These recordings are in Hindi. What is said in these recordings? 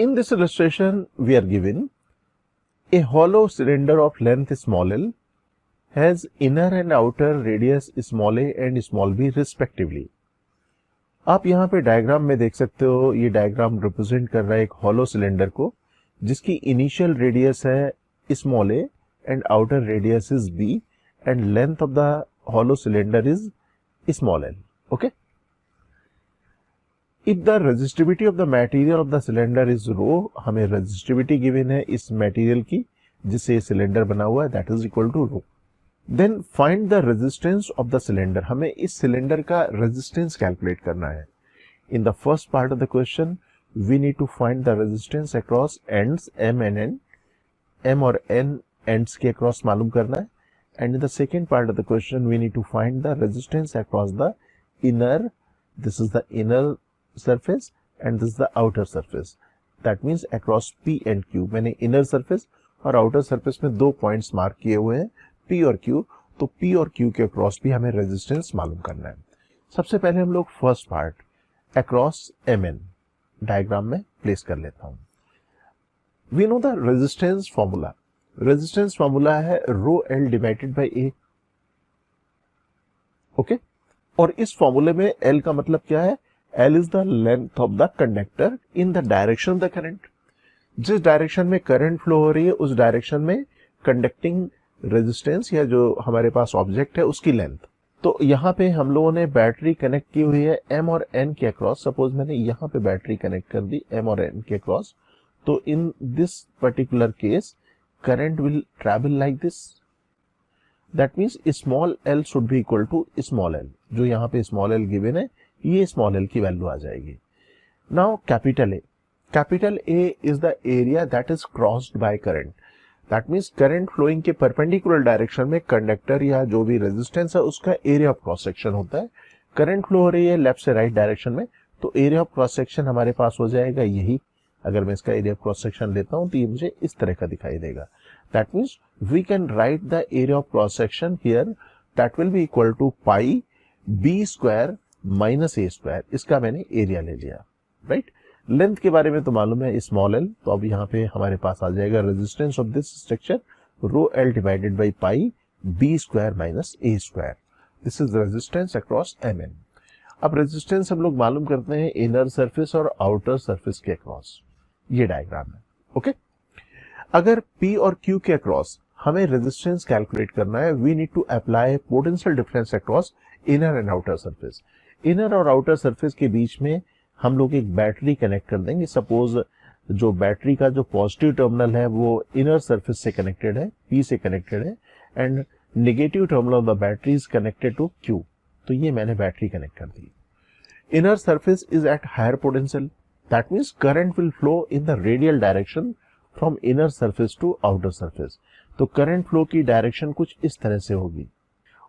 In this illustration we are given a hollow cylinder of length small l has inner and outer radius small a and small b respectively. आप यहाँ पे डायग्राम में देख सकते हो, ये डायग्राम रिप्रेजेंट कर रहा है एक हॉलो सिलेंडर को जिसकी इनिशियल रेडियस है small A and outer radius is B and length of the hollow cylinder is small L. Okay, if the resistivity of the material of the cylinder is rho, हमें रेजिस्टिविटी गिवन है इस मटेरियल की जिससे सिलेंडर बना हुआ है, that is equal to rho. Then find the resistance of the cylinder, हमें इस सिलेंडर का रेजिस्टेंस कैलकुलेट करना है. In the first part of the question we need to find the resistance across ends M and N, M और एन एंड्स के अक्रॉस मालूम करना है. And in the second part of the question we need to find the resistance across the inner, this is the inner surface and this is the outer surface, that means across P and Q. मैंने inner surface और outer surface में दो पॉइंट्स मार्क किए हुए हैं P और Q, तो P और Q के अक्रॉस भी हमें रेजिस्टेंस मालूम करना है. सबसे पहले हम लोग first part across Mn diagram में प्लेस कर लेता हूं. We know the resistance formula, resistance formula है rho L divided by A. Okay, और इस फॉर्मूले में L का मतलब क्या है? L is the length of the conductor in the direction of the current. जिस डायरेक्शन में करंट फ्लो हो रही है उस डायरेक्शन में कंडक्टिंग रेजिस्टेंस या जो हमारे पास ऑब्जेक्ट है उसकी लेंथ. तो यहाँ पे हम लोगों ने बैटरी कनेक्ट की हुई है M और N के अक्रॉस. सपोज मैंने यहाँ पे बैटरी कनेक्ट कर दी M और N के अक्रॉस, तो in this particular case current will travel like this. That means small l should be equal to small l. जो यहाँ पे स्मॉल l गिवन है ये स्मॉल l की वैल्यू आ जाएगी. Now capital A is the area that is crossed by current. That means current flowing के परपेंडिकुलर डायरेक्शन में कंडक्टर या जो भी रेजिस्टेंस है उसका एरिया ऑफ क्रॉस सेक्शन होता है. करंट फ्लो हो रही है लेफ्ट से राइट डायरेक्शन में, तो एरिया ऑफ क्रॉस सेक्शन हमारे पास हो जाएगा यही. अगर मैं इसका एरिया ऑफ क्रॉस सेक्शन लेता हूं तो ये मुझे इस तरह का दिखाई देगा. That means we can write the area of cross section here, that will be equal to pi b square minus a square. इसका मैंने एरिया ले लिया, राइट. लेंथ के बारे में तो मालूम है स्मॉल एल, तो अब यहाँ पे हमारे पास आ जाएगा resistance of this structure rho L divided by pi b square minus a square. This is resistance across M N. अब रेजिस्टेंस हम लोग मालूम करते हैं इनर सरफेस और आउटर सरफेस के अक्रॉस. ये डायग्राम है. ओके, अगर P और Q के अक्रॉस हमें रेजिस्टेंस कैलकुलेट करना है, we need to apply potential difference across inner and outer surface. Inner और आउटर सरफेस के बीच में हम लोग एक बैटरी कनेक्ट कर देंगे. सपोज जो बैटरी का जो पॉजिटिव टर्मिनल है वो इनर सरफेस से कनेक्टेड है, P से कनेक्टेड है, and negative terminal of the battery is connected to Q. तो ये मैंने बैटरी कनेक्ट कर दी. Inner surface is at higher potential, that means current will flow in the radial direction from inner surface to outer surface. तो करंट फ्लो की डायरेक्शन कुछ इस तरह से होगी.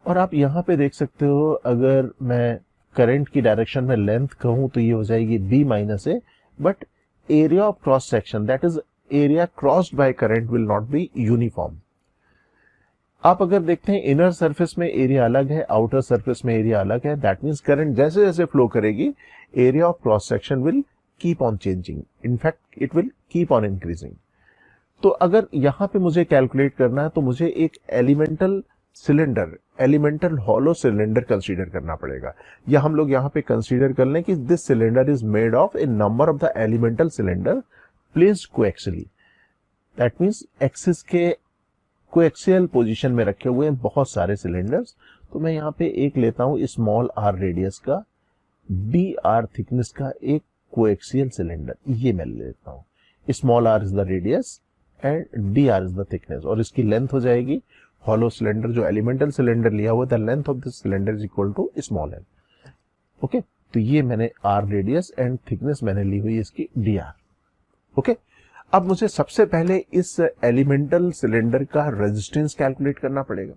और आप यहाँ पे देख सकते हो, अगर मैं करंट की डायरेक्शन में लेंथ कहूं तो ये हो जाएगी b minus A, but area of cross section that is area crossed by current will not be uniform. आप अगर देखते हैं इनर सरफेस में एरिया अलग है, आउटर सरफेस में एरिया अलग है. दैट मीन्स करंट जैसे जैसे फ्लो करेगी area of cross section will keep on changing, in fact it will keep on increasing. तो अगर यहाँ पे मुझे कैलकुलेट करना है तो मुझे एक elemental cylinder, elemental hollow cylinder consider करना पड़ेगा. या हम लोग यहाँ पे कंसीडर कर लें कि this cylinder is made of a number of the elemental cylinder placed coaxially. That means axis के कोएक्सियल पोजीशन में रखे हुए हैं बहुत सारे सिलेंडर्स. तो मैं यहाँ पे एक लेता हूँ स्मॉल आर रेडियस का, बी आर थिकनेस का एक कोएक्सियल सिलेंडर, ये मैं लेता हूँ. Small r is the radius and d r is the thickness, और इसकी लेंथ हो जाएगी हॉलो सिलेंडर जो एलिमेंटल सिलेंडर लिया हुआ, the length of this cylinder is equal to small L. Okay, तो ये मैंने आर रेडियस एंड थिकनेस मैंने ली हुई इसकी डी आर. ओके, अब मुझे सबसे पहले इस एलिमेंटल सिलेंडर का रेजिस्टेंस कैलकुलेट करना पड़ेगा.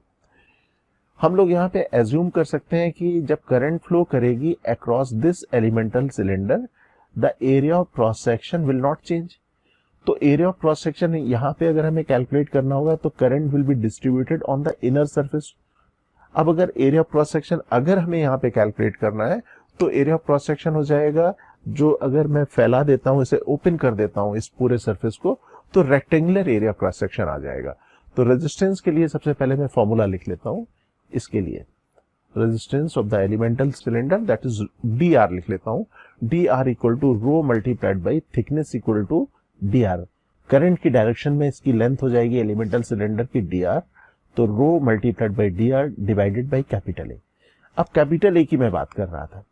हम लोग यहाँ पे एज्यूम कर सकते हैं कि जब करंट फ्लो करेगी across this elemental cylinder the area of cross section will not change. तो एरिया ऑफ क्रॉस सेक्शन यहाँ पे अगर हमें कैलकुलेट करना होगा तो current will be distributed on the inner surface. अब अगर एरिया ऑफ क्रॉस सेक्शन अगर हमें यहाँ पे कैलकुलेट करना है तो एरिया ऑफ क्रॉस सेक्शन हो जाएगा जो अगर मैं फैला देता हूं, इसे ओपन कर देता हूं इस पूरे सरफेस को, तो रेक्टेंगुलर एरिया क्रॉस सेक्शन आ जाएगा। तो रेजिस्टेंस के लिए सबसे पहले मैं फॉर्मूला लिख लेता हूं इसके लिए, resistance of the elemental cylinder that is D R लिख लेता हूं। D R equal to rho multiplied by thickness equal to D R. Current की डायरेक्शन में इसकी लेंथ हो जाएगी एलिमेंटल सिलेंडर की डी आर, तो rho multiplied by D R divided by capital A. अब कैपिटल ए की मैं बात कर रहा था,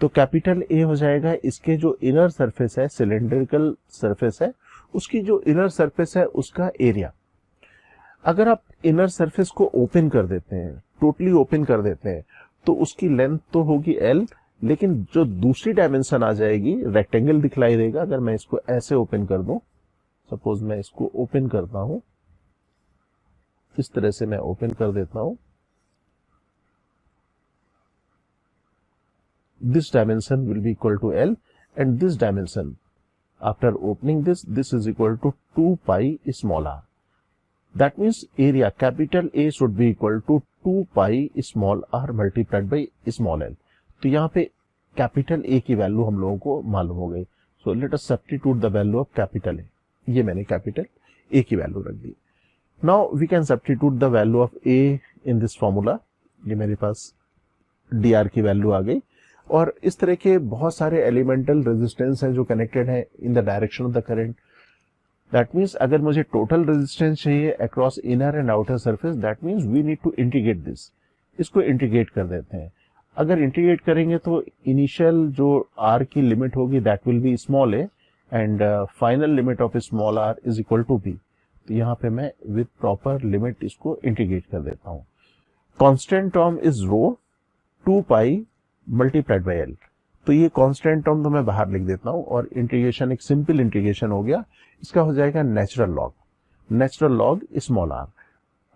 तो कैपिटल ए हो जाएगा इसके जो इनर सरफेस है, सिलेंड्रिकल सरफेस है, उसकी जो इनर सरफेस है उसका एरिया। अगर आप इनर सरफेस को ओपन कर देते हैं, टोटली ओपन कर देते हैं, तो उसकी लेंथ तो होगी एल, लेकिन जो दूसरी डायमेंशन आ जाएगी रेक्टेंगल दिखलाई देगा। अगर मैं इसको ऐसे ओपन कर दूं, सपोज मैं इसको ओपन करता हूं, इस तरह से मैं ओपन कर देता हूं, this dimension will be equal to L, and this dimension after opening this is equal to 2 pi small r. That means area capital A should be equal to 2 pi small r multiplied by small l. तो यहाँ पे कैपिटल A की वैल्यू हम लोगों को मालूम हो गई। So let us substitute the value of capital A। ये मैंने कैपिटल A की वैल्यू रख दी। Now we can substitute the value of A in this formula. ये मेरे पास dr की वैल्यू आ गई, और इस तरह के बहुत सारे एलिमेंटल रेजिस्टेंस हैं जो कनेक्टेड है in the direction of the current. That means अगर मुझे टोटल रेजिस्टेंस चाहिए across inner and outer surface, that means we need to integrate this. इसको इंटीग्रेट कर देते हैं। अगर इंटीग्रेट करेंगे तो इनिशियल जो r की लिमिट होगी that will be small a, and final limit of small r is equal to b। तो यहाँ पे मैं विद प्रॉपर लिमिट इसको इंटीग्रेट कर देता हूँ। Constant term is rho 2 pi multiplied by एल। तो ये कांस्टेंट टर्म तो मैं बाहर लिख देता हूं, और इंटीग्रेशन एक सिंपल इंटीग्रेशन हो गया। इसका हो जाएगा नेचुरल लॉग स्मॉल आर।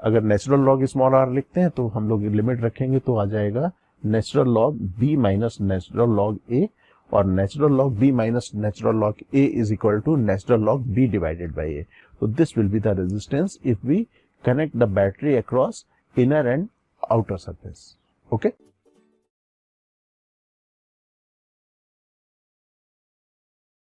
अगर नेचुरल लॉग स्मॉल आर लिखते हैं तो हम लोग लिमिट रखेंगे तो आ जाएगा natural log B minus natural log A, और natural log B minus natural log A is equal to natural log B divided by A. तो this will be the resistance if we connect the battery across inner and outer surface. Okay.